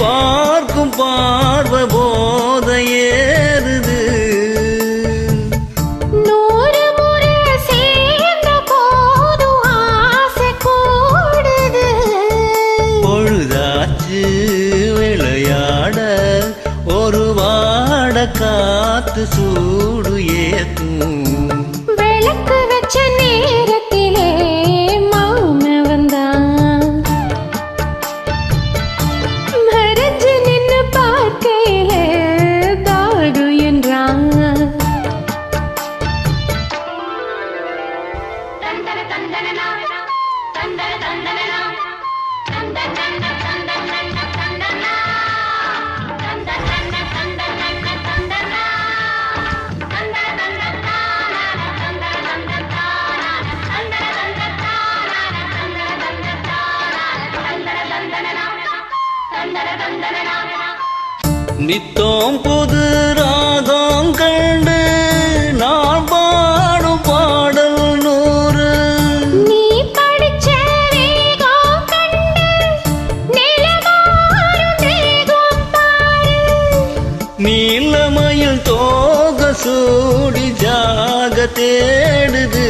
பார்க்கும் பார்வை போத ஏறுது. நூறு முறை சேர்ந்த போதும் ஆசை கூடுது. பொழுதாச்சு விளையாட ஒரு வாட காத்து சூடு ஏத்தும். விளக்கு வச்ச நேரத்திலே மாம வந்தான். மறைஞ்சு நின்னு பார்க்கையிலே தாகு என்றான். நித்தம் புது ராகம் கண்டு நான் பாடும் பாடல் நூறு. நீ படிச்ச வேகம் கண்டு நிலமாறும் தேகம் பாரு. நீலமயில் தோக சூடி ஜாக தேடுது.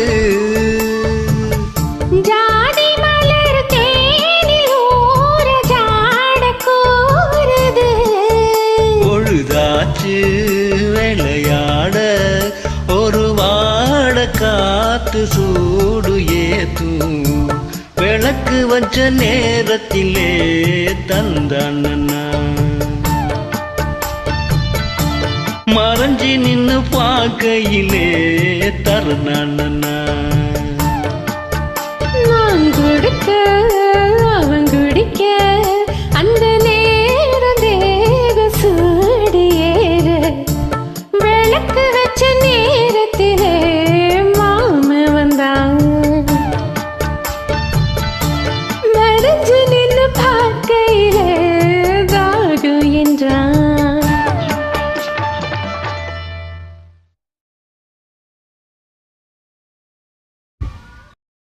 ஜாதி மலர் தேனில் ஊற ஜாட கூறுது. பொழுதாச்சு விளையாட ஒரு வாட காத்து சூடு ஏத்தும். விளக்கு வச்ச நேரத்திலே தந்தானா மறைஞ்சி நின்னு பார்க்கையிலே தருணானா.